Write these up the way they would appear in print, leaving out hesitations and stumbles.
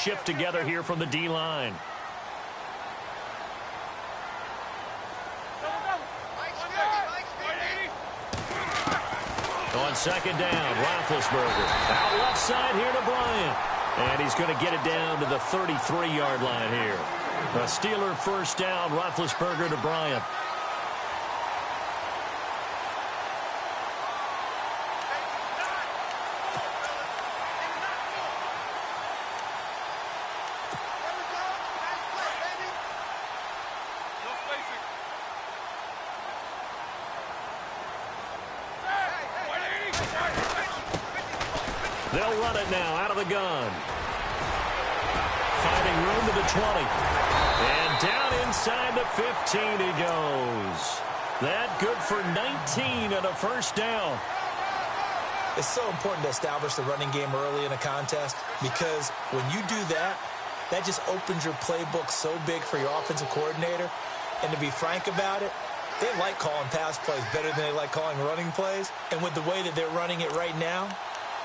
shift together here from the D-line. On second down, Roethlisberger. Out left side here to Bryant. And he's going to get it down to the 33-yard line here. A Steeler first down, Roethlisberger to Bryant. They'll run it now out of the gun. Finding room to the 20. And down inside the 15 he goes. That good for 19 and a first down. It's so important to establish the running game early in a contest because when you do that, that just opens your playbook so big for your offensive coordinator. And to be frank about it, they like calling pass plays better than they like calling running plays. And with the way that they're running it right now,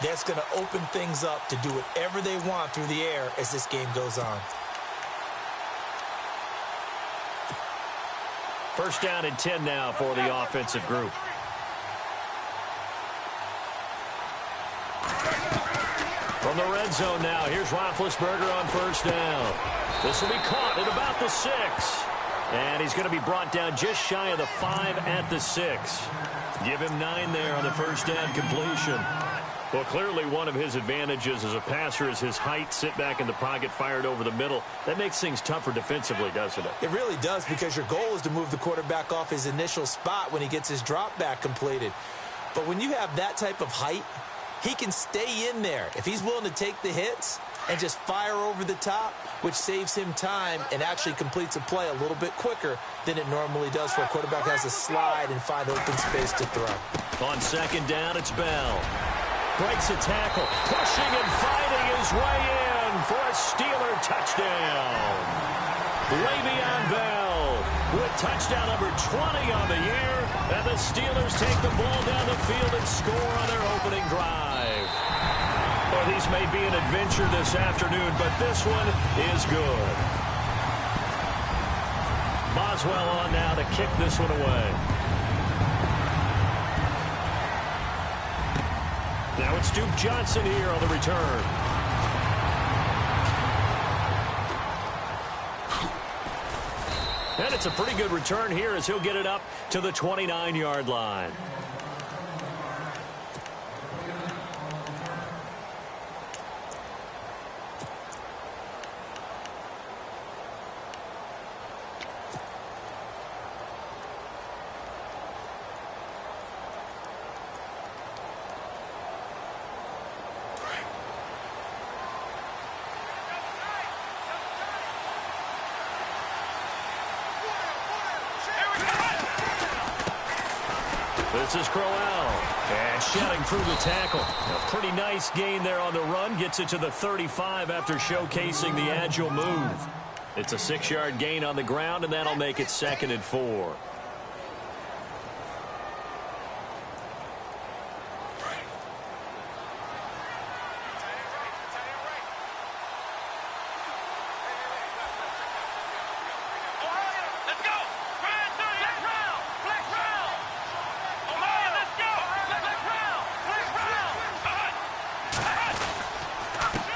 that's going to open things up to do whatever they want through the air as this game goes on. First down and 10 now for the offensive group. From the red zone now, here's Roethlisberger on first down. This will be caught at about the 6. And he's going to be brought down just shy of the 5 at the 6. Give him 9 there on the first down completion. Well, clearly one of his advantages as a passer is his height, sit back in the pocket, fired over the middle. That makes things tougher defensively, doesn't it? It really does, because your goal is to move the quarterback off his initial spot when he gets his drop back completed. But when you have that type of height, he can stay in there if he's willing to take the hits and just fire over the top, which saves him time and actually completes a play a little bit quicker than it normally does for a quarterback who has to slide and find open space to throw. On second down, it's Bell. Breaks a tackle, pushing and fighting his way in for a Steeler touchdown. Le'Veon Bell with touchdown number 20 on the year, and the Steelers take the ball down the field and score on their opening drive. Well, these may be an adventure this afternoon, but this one is good. Boswell on now to kick this one away. Now it's Duke Johnson here on the return. And it's a pretty good return here as he'll get it up to the 29-yard line. This is Crowell. And shouting through the tackle. A pretty nice gain there on the run. Gets it to the 35 after showcasing the agile move. It's a 6-yard gain on the ground, and that'll make it 2nd and 4.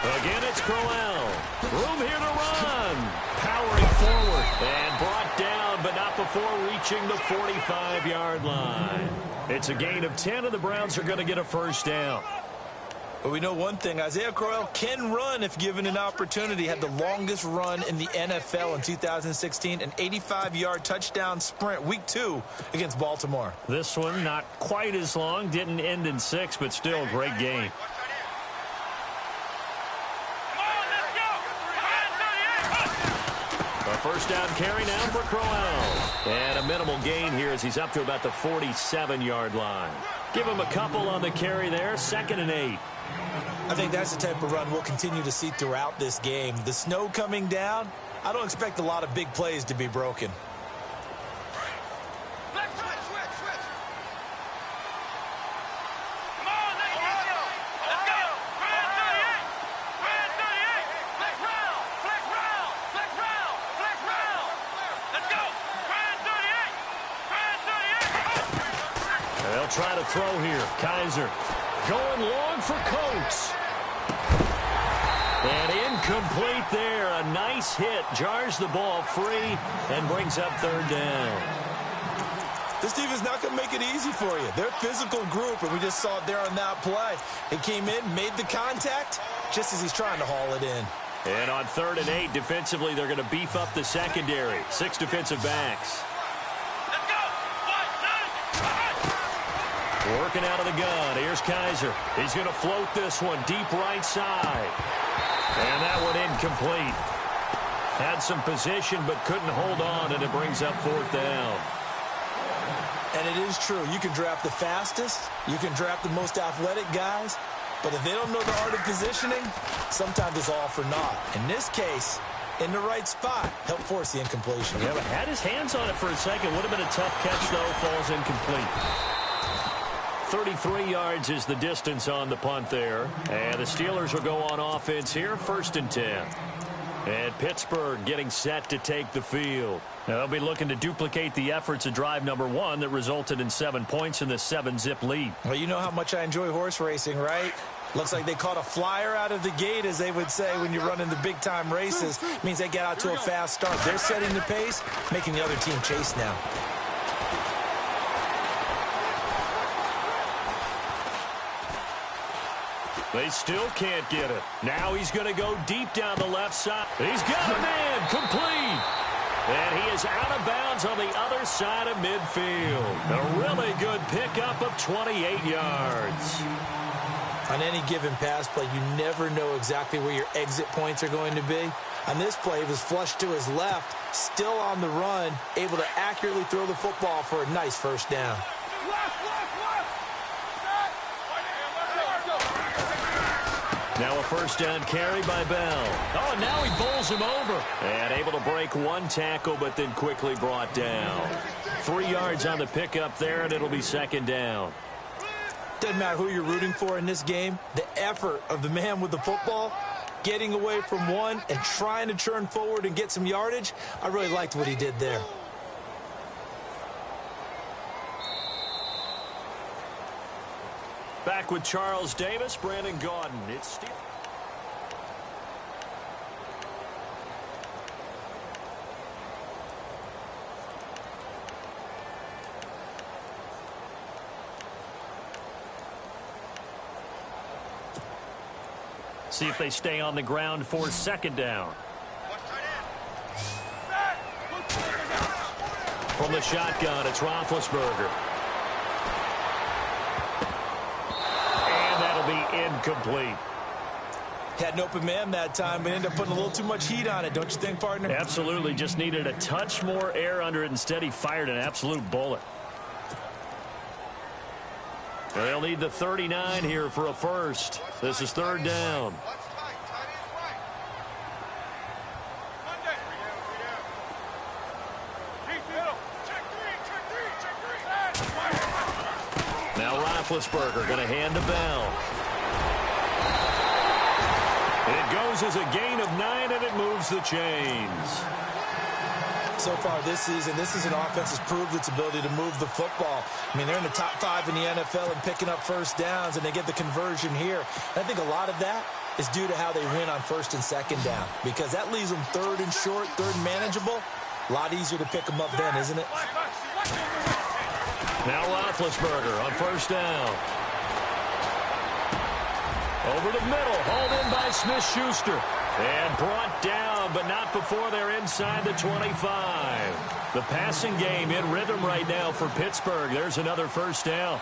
Again, it's Crowell. Room here to run. Powering forward and brought down, but not before reaching the 45-yard line. It's a gain of 10, and the Browns are going to get a first down. But we know one thing. Isaiah Crowell can run if given an opportunity. Had the longest run in the NFL in 2016, an 85-yard touchdown sprint, week 2 against Baltimore. This one not quite as long. Didn't end in 6, but still a great game. First down carry now for Crowell. And a minimal gain here as he's up to about the 47-yard line. Give him a couple on the carry there. 2nd and 8. I think that's the type of run we'll continue to see throughout this game. The snow coming down, I don't expect a lot of big plays to be broken. try to throw here. Kaiser going long for Coates. And incomplete there. A nice hit. Jars the ball free and brings up third down. This team is not going to make it easy for you. They're a physical group, and we just saw it there on that play. He came in, made the contact, just as he's trying to haul it in. And on 3rd and 8, defensively, they're going to beef up the secondary. 6 defensive backs. Let's go! 5, 9, Working out of the gun. Here's Kaiser. He's going to float this one deep right side. And that one incomplete. Had some position but couldn't hold on, and it brings up 4th down. And it is true. You can draft the fastest. You can draft the most athletic guys. But if they don't know the art of positioning, sometimes it's all for naught. In this case, in the right spot, help force the incompletion. Yeah, but had his hands on it for a second. Would have been a tough catch, though. Falls incomplete. 33 yards is the distance on the punt there. And the Steelers will go on offense here, 1st and 10. And Pittsburgh getting set to take the field. They'll be looking to duplicate the efforts of drive number 1 that resulted in 7 points in the 7-zip lead. Well, you know how much I enjoy horse racing, right? Looks like they caught a flyer out of the gate, as they would say when you're running the big-time races. It means they get out to a fast start. They're setting the pace, making the other team chase now. They still can't get it. Now he's going to go deep down the left side. He's got a man, complete. And he is out of bounds on the other side of midfield. A really good pickup of 28 yards. On any given pass play, you never know exactly where your exit points are going to be. On this play, he was flushed to his left, still on the run, able to accurately throw the football for a nice 1st down. Now a 1st down carry by Bell. Oh, now he bowls him over. And able to break 1 tackle, but then quickly brought down. 3 yards on the pickup there, and it'll be 2nd down. Doesn't matter who you're rooting for in this game. The effort of the man with the football, getting away from one and trying to turn forward and get some yardage, I really liked what he did there. Back with Charles Davis, Brandon Gaudin. It's still... See if they stay on the ground for 2nd down. From the shotgun, it's Roethlisberger. Incomplete. Had an open man that time, but ended up putting a little too much heat on it, don't you think, partner? Absolutely. Just needed a touch more air under it. Instead, he fired an absolute bullet. They'll need the 39 here for a 1st. This is 3rd down. Now Roethlisberger going to hand to Bell. It goes as a gain of 9, and it moves the chains. So far this season, this is an offense that's proved its ability to move the football. I mean, they're in the top 5 in the NFL and picking up 1st downs, and they get the conversion here. And I think a lot of that is due to how they win on 1st and 2nd down, because that leaves them 3rd and short, 3rd and manageable. A lot easier to pick them up then, isn't it? Now Roethlisberger on 1st down. Over the middle, hauled in by Smith-Schuster. And brought down, but not before they're inside the 25. The passing game in rhythm right now for Pittsburgh. There's another 1st down.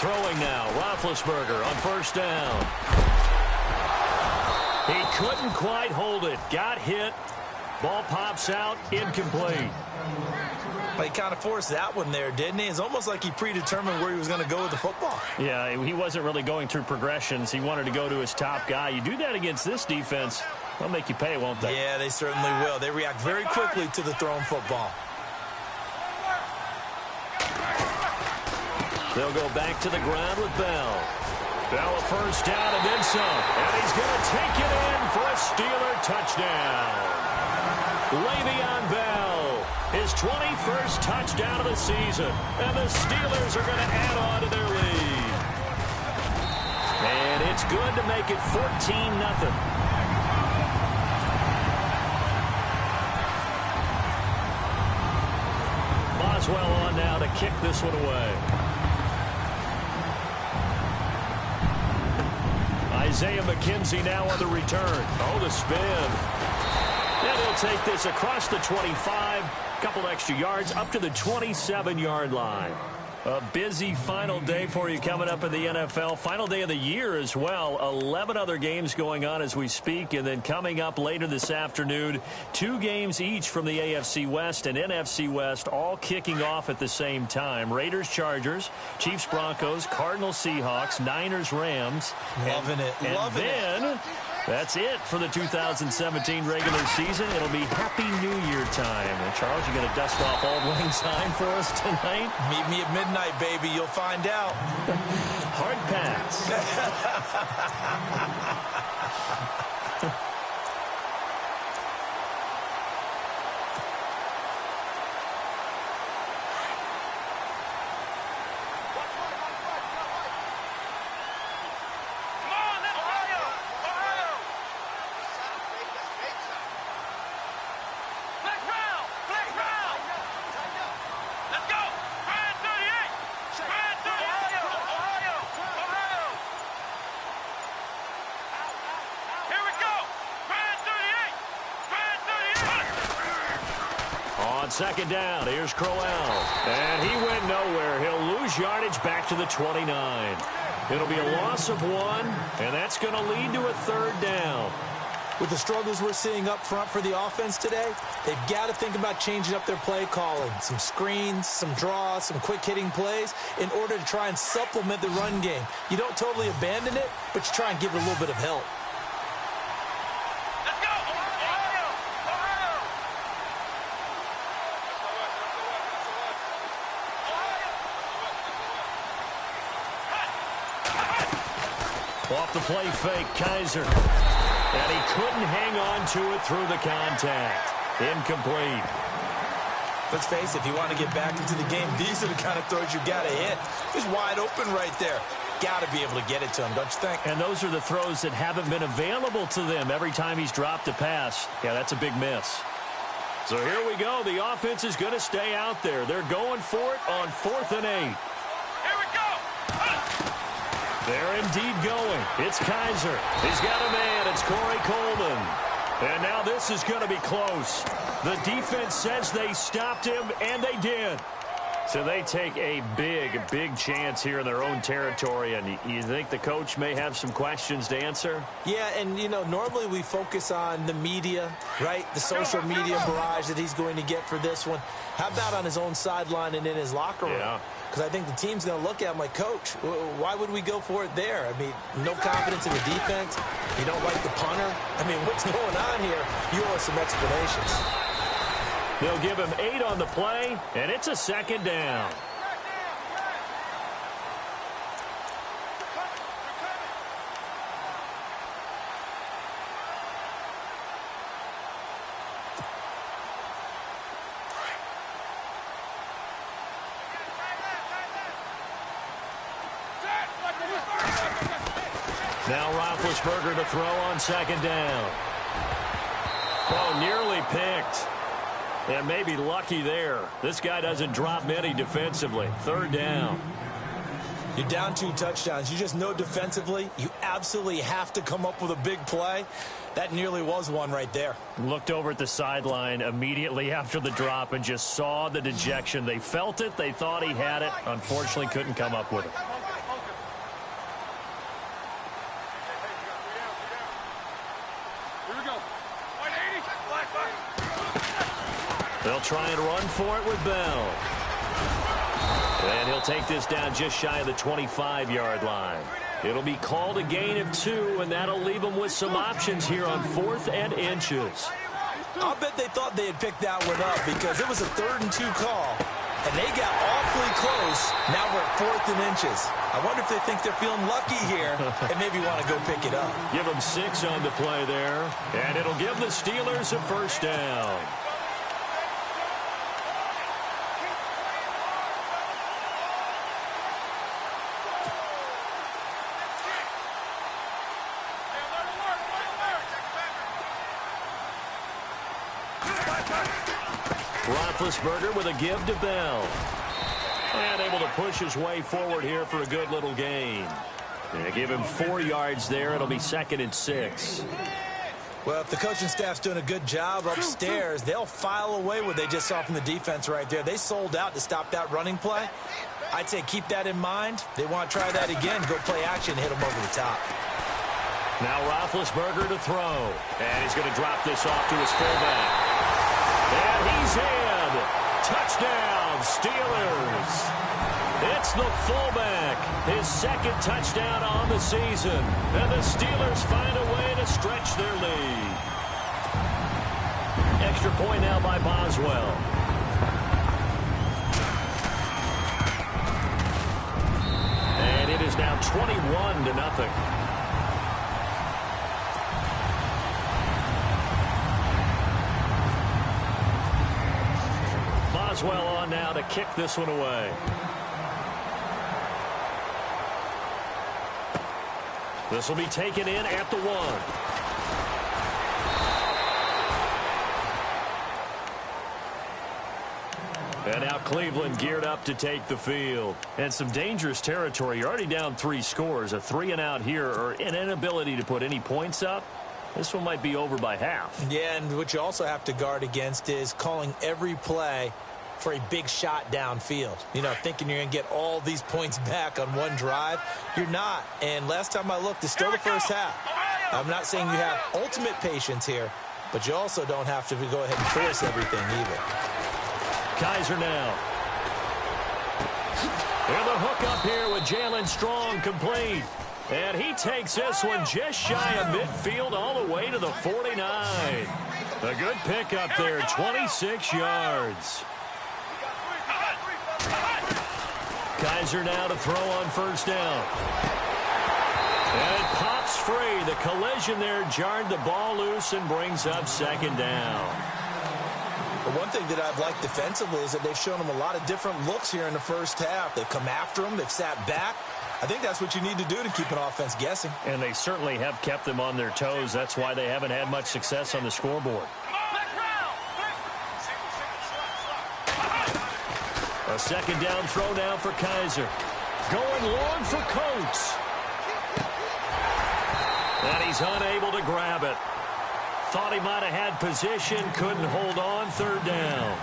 Throwing now, Roethlisberger on 1st down. He couldn't quite hold it. Got hit. Ball pops out, incomplete. But he kind of forced that one there, didn't he? It's almost like he predetermined where he was going to go with the football. Yeah, he wasn't really going through progressions. He wanted to go to his top guy. You do that against this defense, They'll make you pay, won't they? Yeah, they certainly will. They react very quickly to the thrown football. They'll go back to the ground with Bell. Bell a first down and then some. And he's going to take it in for a Steeler touchdown. Le'Veon Bell, his 21st touchdown of the season. And the Steelers are going to add on to their lead. And it's good to make it 14-0. Boswell on now to kick this one away. Isaiah McKenzie now on the return. Oh, the spin. And he'll take this across the 25. Couple extra yards up to the 27-yard line. A busy final day for you coming up in the NFL. Final day of the year as well. 11 other games going on as we speak. And then coming up later this afternoon, 2 games each from the AFC West and NFC West, all kicking off at the same time. Raiders, Chargers, Chiefs, Broncos, Cardinals, Seahawks, Niners, Rams. Loving it. Loving it. That's it for the 2017 regular season. It'll be Happy New Year time. And Charles, you going to dust off Old Lang Syne for us tonight? Meet me at midnight, baby. You'll find out. Hard pass. Second down. Here's Crowell. And he went nowhere. He'll lose yardage back to the 29. It'll be a loss of 1, and that's going to lead to a third down. With the struggles we're seeing up front for the offense today, they've got to think about changing up their play calling. Some screens, some draws, some quick-hitting plays in order to try and supplement the run game. You don't totally abandon it, but you try and give it a little bit of help. Off the play fake, Kaiser. And he couldn't hang on to it through the contact. Incomplete. Let's face it, if you want to get back into the game, these are the kind of throws you got to hit. He's wide open right there. Got to be able to get it to him, don't you think? And those are the throws that haven't been available to them every time he's dropped a pass. Yeah, that's a big miss. So here we go. The offense is going to stay out there. They're going for it on 4th and 8. They're indeed going. It's Kaiser. He's got a man. It's Corey Coleman. And now this is going to be close. The defense says they stopped him, and they did. So they take a big chance here in their own territory. And you think the coach may have some questions to answer? Yeah, and, you know, normally we focus on the media, right? The social media barrage that he's going to get for this one. How about on his own sideline and in his locker room? Yeah. Because I think the team's going to look at him like, Coach, why would we go for it there? I mean, no confidence in the defense. You don't like the punter. I mean, what's going on here? You owe us some explanations. They'll give him 8 on the play, and it's a second down. Now Roethlisberger to throw on second down. Oh, nearly picked. And maybe lucky there. This guy doesn't drop many defensively. Third down. You're down 2 touchdowns. You just know defensively you absolutely have to come up with a big play. That nearly was one right there. Looked over at the sideline immediately after the drop and just saw the dejection. They felt it. They thought he had it. Unfortunately, couldn't come up with it. They'll try and run for it with Bell. And he'll take this down just shy of the 25-yard line. It'll be called a gain of 2, and that'll leave them with some options here on 4th and inches. I'll bet they thought they had picked that one up because it was a 3rd and 2 call, and they got awfully close. Now we're at 4th and inches. I wonder if they think they're feeling lucky here and maybe want to go pick it up. Give them 6 on the play there, and it'll give the Steelers a first down. Roethlisberger with a give to Bell. And able to push his way forward here for a good little gain. And give him 4 yards there. It'll be 2nd and 6. Well, if the coaching staff's doing a good job upstairs, they'll file away what they just saw from the defense right there. They sold out to stop that running play. I'd say keep that in mind. They want to try that again, go play action, hit them over the top. Now Roethlisberger to throw. And he's going to drop this off to his fullback. And he's in. Touchdown, Steelers. It's the fullback. His 2nd touchdown on the season. And the Steelers find a way to stretch their lead. Extra point now by Boswell. And it is now 21-0. Boswell on now to kick this one away. This will be taken in at the 1. And now Cleveland geared up to take the field. And some dangerous territory. You're already down 3 scores. A 3-and-out here or an inability to put any points up. This one might be over by half. Yeah, and what you also have to guard against is calling every play for a big shot downfield. You know, thinking you're going to get all these points back on one drive. You're not. And last time I looked, it's still the first half. I'm not saying you have ultimate patience here, but you also don't have to go ahead and force everything either. Kaiser now. And the hook up here with Jalen Strong complete. And he takes this one just shy of midfield all the way to the 49. A good pickup there, 26 yards. Kaiser now to throw on first down. And it pops free. The collision there jarred the ball loose and brings up 2nd down. The one thing that I've liked defensively is that they've shown them a lot of different looks here in the first half. They've come after them. They've sat back. I think that's what you need to do to keep an offense guessing. And they certainly have kept them on their toes. That's why they haven't had much success on the scoreboard. A 2nd down throw now for Kaiser. Going long for Coates. And he's unable to grab it. Thought he might have had position, couldn't hold on, 3rd down.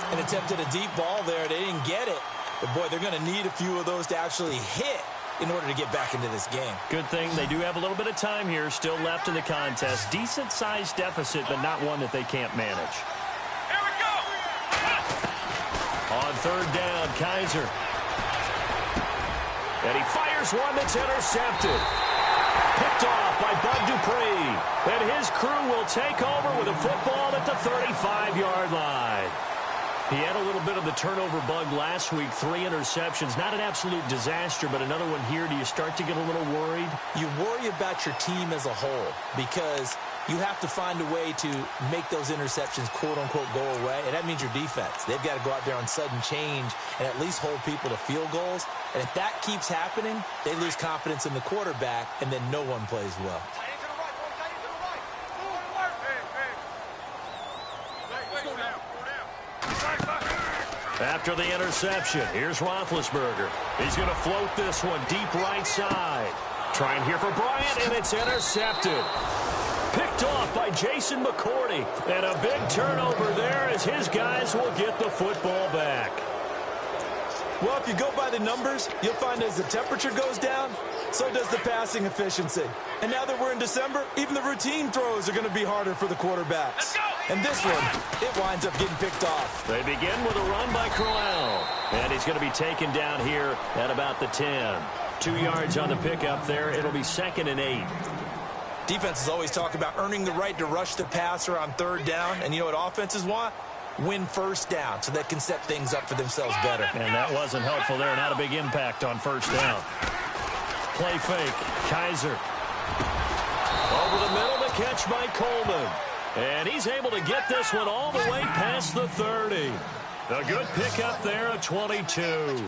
And attempted a deep ball there. They didn't get it. But, boy, they're going to need a few of those to actually hit in order to get back into this game. Good thing they do have a little bit of time here still left in the contest. Decent-sized deficit, but not one that they can't manage. Here we go. On 3rd down, Kaiser. And he fires one that's intercepted. Picked off by Bud Dupree. And his crew will take over with a football at the 35-yard line. He had a little bit of the turnover bug last week, 3 interceptions. Not an absolute disaster, but another one here. Do you start to get a little worried? You worry about your team as a whole because you have to find a way to make those interceptions, quote-unquote, go away, and that means your defense. They've got to go out there on sudden change and at least hold people to field goals. And if that keeps happening, they lose confidence in the quarterback, and then no one plays well. After the interception, here's Roethlisberger. He's going to float this one deep right side. Trying here for Bryant, and it's intercepted. Picked off by Jason McCourty. And a big turnover there as his guys will get the football back. Well, if you go by the numbers, you'll find as the temperature goes down, so does the passing efficiency. And now that we're in December, even the routine throws are going to be harder for the quarterbacks. And this one, it winds up getting picked off. They begin with a run by Crowell. And he's going to be taken down here at about the 10. 2 yards on the pickup there. It'll be 2nd and 8. Defenses always talk about earning the right to rush the passer on 3rd down. And you know what offenses want? Win 1st down so they can set things up for themselves better. And that wasn't helpful there. Not a big impact on 1st down. Play fake. Kaiser. Over the middle, the catch by Coleman. And he's able to get this one all the way past the 30. A good pickup there at 22.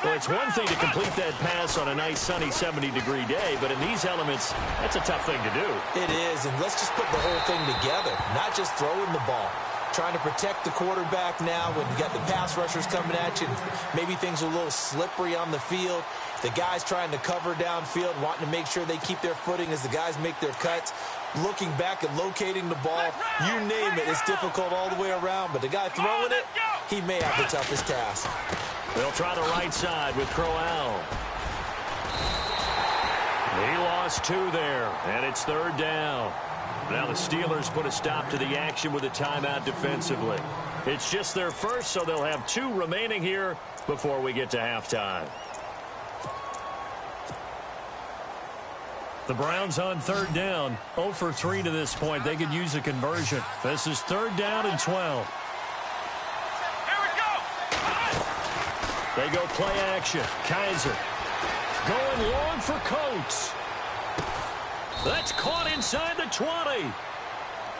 Well, it's one thing to complete that pass on a nice sunny 70-degree day, but in these elements, that's a tough thing to do. It is, and let's just put the whole thing together, not just throwing the ball. Trying to protect the quarterback now when you got the pass rushers coming at you. Maybe things are a little slippery on the field. The guys trying to cover downfield, wanting to make sure they keep their footing as the guys make their cuts. Looking back and locating the ball, you name it, it's difficult all the way around. But the guy throwing it, he may have the toughest task. They'll try the right side with Crowell. He lost 2 there, and it's 3rd down. Now the Steelers put a stop to the action with a timeout defensively. It's just their first, so they'll have 2 remaining here before we get to halftime. The Browns on 3rd down, 0 for 3 to this point. They could use a conversion. This is 3rd down and 12. They go play action. Kaiser going long for Coates. That's caught inside the 20.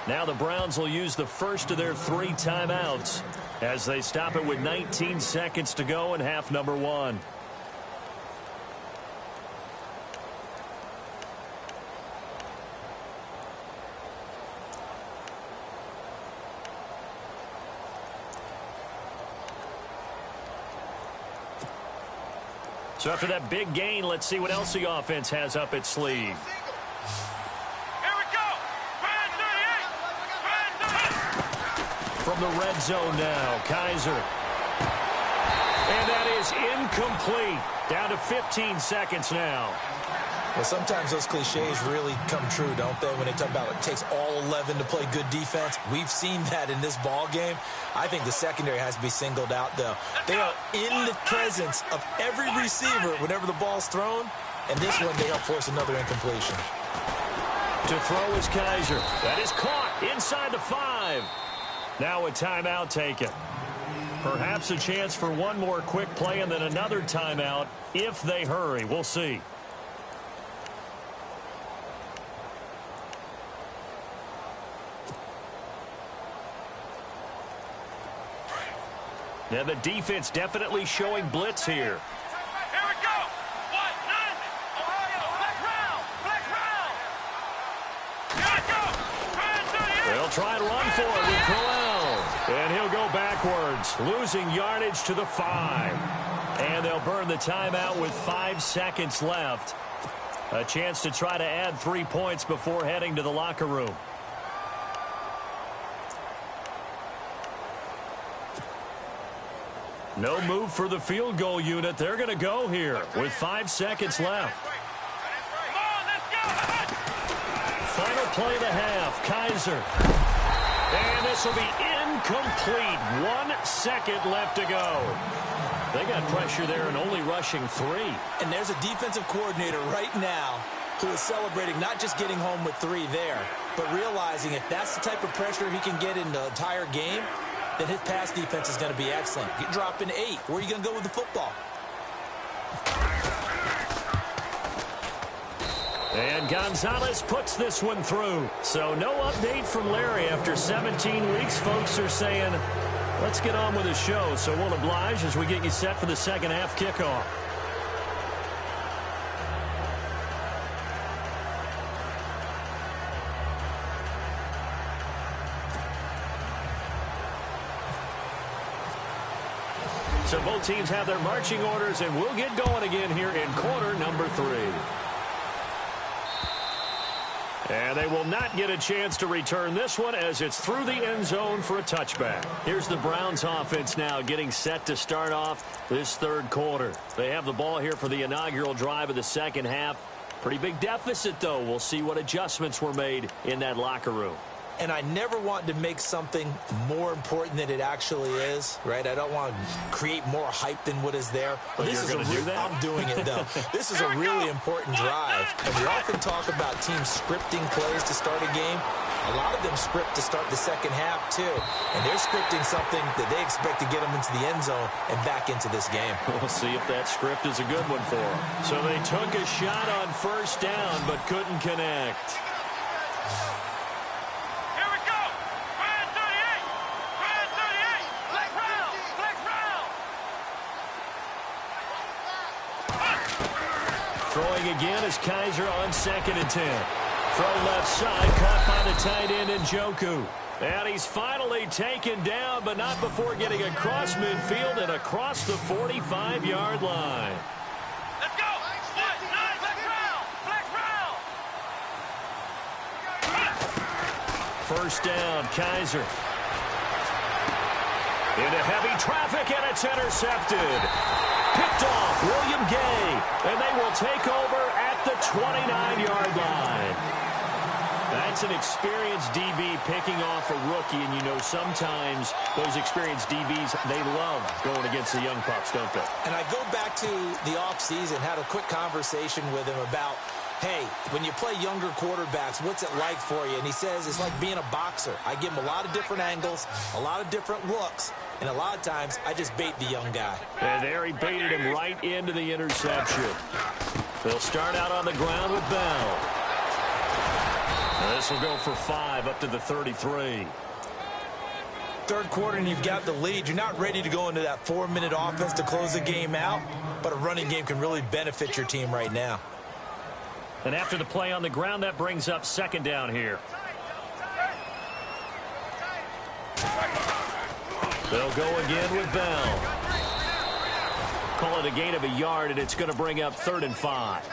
Now the Browns will use the first of their 3 timeouts as they stop it with 19 seconds to go in half number 1. So after that big gain, let's see what else the offense has up its sleeve. From the red zone now, Kaiser. And that is incomplete. Down to 15 seconds now. Well, sometimes those cliches really come true, don't they? When they talk about it takes all 11 to play good defense. We've seen that in this ball game. I think the secondary has to be singled out, though. They are in the presence of every receiver whenever the ball's thrown. And this one, they help force another incompletion. To throw is Kaiser. That is caught inside the 5. Now a timeout taken. Perhaps a chance for one more quick play and then another timeout if they hurry. We'll see. Now the defense definitely showing blitz here. Here we go. 1-9. Ohio. Black round. Here we go. They'll try to run for it with Crowell. And he'll go backwards, losing yardage to the 5. And they'll burn the timeout with 5 seconds left. A chance to try to add 3 points before heading to the locker room. No move for the field goal unit. They're going to go here with 5 seconds left. Final play of the half. Kaiser. And this will be incomplete. 1 second left to go. They got pressure there and only rushing 3. And there's a defensive coordinator right now who is celebrating not just getting home with 3 there, but realizing if that's the type of pressure he can get in the entire game, then his pass defense is going to be excellent. You're dropping 8. Where are you going to go with the football? And Gonzalez puts this one through. So no update from Larry after 17 weeks. Folks are saying, let's get on with the show. So we'll oblige as we get you set for the second half kickoff. So both teams have their marching orders, and we'll get going again here in quarter number 3. And they will not get a chance to return this one as it's through the end zone for a touchback. Here's the Browns offense now getting set to start off this 3rd quarter. They have the ball here for the inaugural drive of the second half. Pretty big deficit, though. We'll see what adjustments were made in that locker room. and I never want to make something more important than it actually is, right? I don't want to create more hype than what is there. But this is I'm doing it, though. This is a really important drive, and we often talk about teams scripting plays to start a game. A lot of them script to start the second half, too. And they're scripting something that they expect to get them into the end zone and back into this game. We'll see if that script is a good one for them. So they took a shot on first down, but couldn't connect. Here we go. Brand 38. Brand 38. Flex round. Flex round. Throwing again is Kaiser on 2nd and 10. Throw left side, caught by the tight end Njoku. And he's finally taken down, but not before getting across midfield and across the 45-yard line. Let's go. Flex round. Flex round. First down, Kaiser. Into heavy traffic, and it's intercepted. Picked off, William Gay, and they will take over at the 29-yard line. That's an experienced DB picking off a rookie, and you know sometimes those experienced DBs, they love going against the young pups, don't they? And I go back to the offseason, had a quick conversation with him about, hey, when you play younger quarterbacks, what's it like for you? And he says it's like being a boxer. I give him a lot of different angles, a lot of different looks, and a lot of times I just bait the young guy. And there he baited him right into the interception. They'll start out on the ground with Bell. This will go for 5 up to the 33. Third quarter and you've got the lead. You're not ready to go into that 4-minute offense to close the game out, but a running game can really benefit your team right now. And after the play on the ground, that brings up 2nd down here. They'll go again with Bell. Call it a gain of a yard, and it's going to bring up 3rd and 5.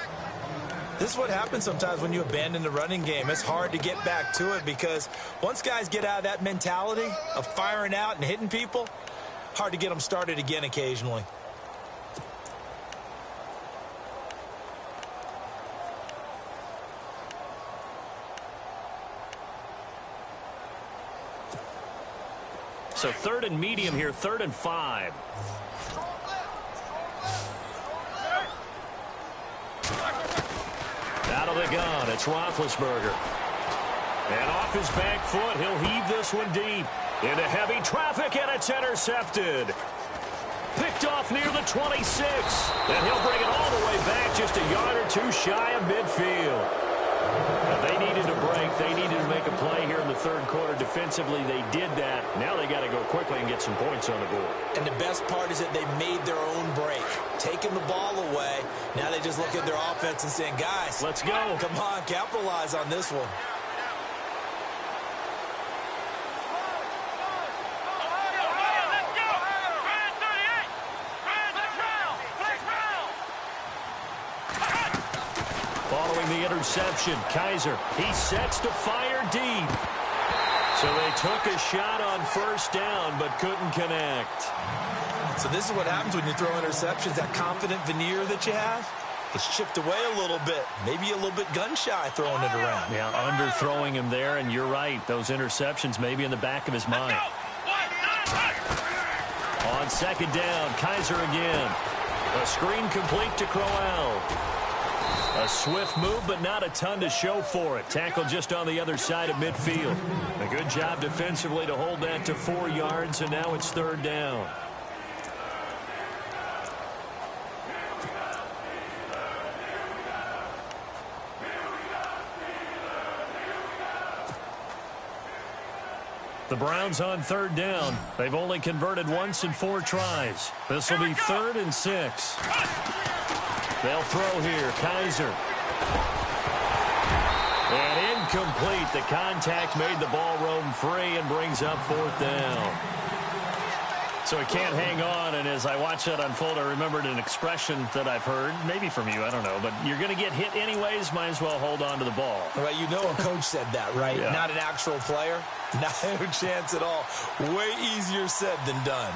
This is what happens sometimes when you abandon the running game. It's hard to get back to it because once guys get out of that mentality of firing out and hitting people, hard to get them started again occasionally. So 3rd and medium here, 3rd and 5. Out of the gun, it's Roethlisberger. And off his back foot, he'll heave this one deep. Into heavy traffic, and it's intercepted. Picked off near the 26. And he'll bring it all the way back just a yard or two shy of midfield. Now, they needed a break. They needed to make a play here in the 3rd quarter. Defensively, they did that. Now they got to go quickly and get some points on the board. And the best part is that they made their own break. Taking the ball away. Now they just look at their offense and saying, guys, let's go. Come on, capitalize on this one. Following the interception, Kaiser, he sets to fire deep. So they took a shot on first down, but couldn't connect. So this is what happens when you throw interceptions. That confident veneer that you have, it's chipped away a little bit. Maybe a little bit gun-shy throwing it around. Yeah, underthrowing him there, and you're right. Those interceptions may be in the back of his mind. On 2nd down, Kaiser again. A screen complete to Crowell. A swift move, but not a ton to show for it. Tackle just on the other side of midfield. A good job defensively to hold that to 4 yards, and now it's 3rd down. The Browns on 3rd down. They've only converted once in 4 tries. This will be 3rd and 6. They'll throw here. Kaiser. And incomplete. The contact made the ball roam free and brings up 4th down. So he can't hang on, and as I watch that unfold, I remembered an expression that I've heard, maybe from you, I don't know, but you're going to get hit anyways, might as well hold on to the ball. Right, you know a coach said that, right? Yeah. Not an actual player. Not a chance at all. Way easier said than done.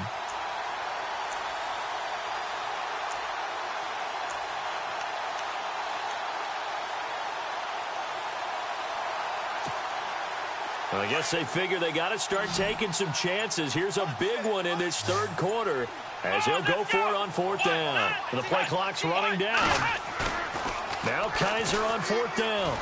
Well, I guess they figure they got to start taking some chances. Here's a big one in this third quarter as he'll go for it on fourth down. And the play clock's running down. Now Kaiser on fourth down.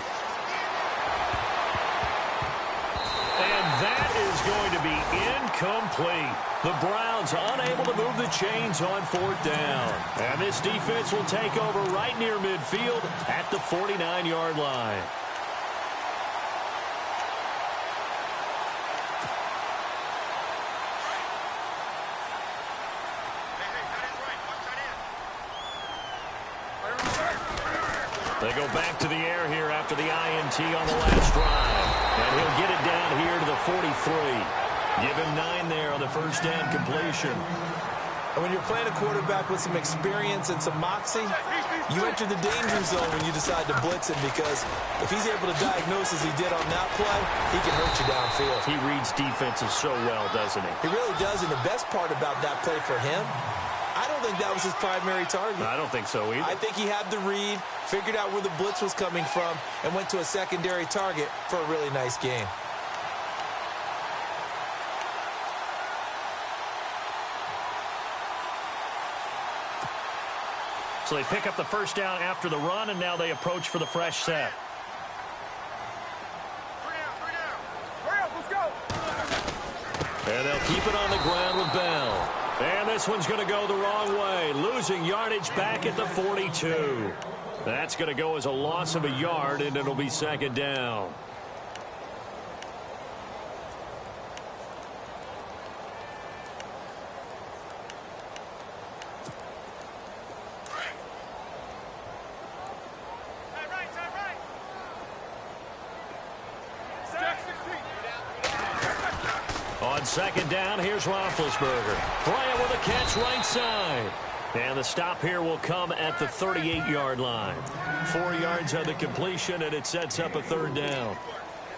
And that is going to be incomplete. The Browns unable to move the chains on fourth down. And this defense will take over right near midfield at the 49-yard line. They go back to the air here after the INT on the last drive. And he'll get it down here to the 43. Give him 9 there on the first down completion. And when you're playing a quarterback with some experience and some moxie, you enter the danger zone when you decide to blitz him, because if he's able to diagnose as he did on that play, he can hurt you downfield. He reads defenses so well, doesn't he? He really does, and the best part about that play for him, I don't think that was his primary target. I don't think so either. I think he had the read, figured out where the blitz was coming from, and went to a secondary target for a really nice game. So they pick up the first down after the run, and now they approach for the fresh set. Hurry up, let's go. And they'll keep it on the ground with Bell. And this one's going to go the wrong way, losing yardage back at the 42. That's going to go as a loss of a yard, and it'll be second down. On second down, here's Roethlisberger. Bryant with a catch right side. And the stop here will come at the 38-yard line. 4 yards on the completion, and it sets up a third down.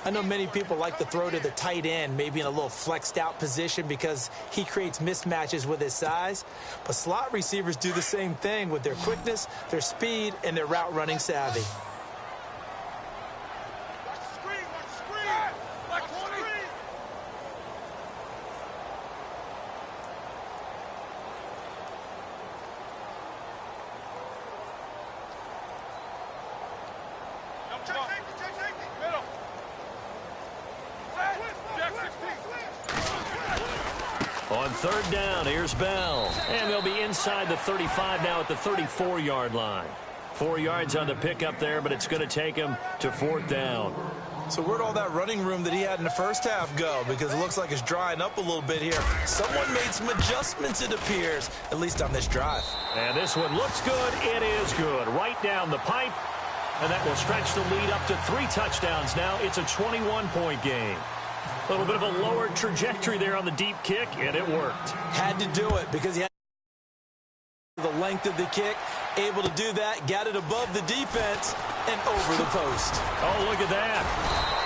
I know many people like to throw to the tight end, maybe in a little flexed out position because he creates mismatches with his size. But slot receivers do the same thing with their quickness, their speed, and their route running savvy. On third down, here's Bell. And they'll be inside the 35 now at the 34-yard line. 4 yards on the pickup there, but it's going to take him to fourth down. So where'd all that running room that he had in the first half go? Because it looks like it's drying up a little bit here. Someone made some adjustments, it appears, at least on this drive. And this one looks good. It is good. Right down the pipe. And that will stretch the lead up to 3 touchdowns now. It's a 21-point game. A little bit of a lower trajectory there on the deep kick, and it worked. Had to do it because he had the length of the kick, able to do that, got it above the defense, and over the post. Oh, look at that.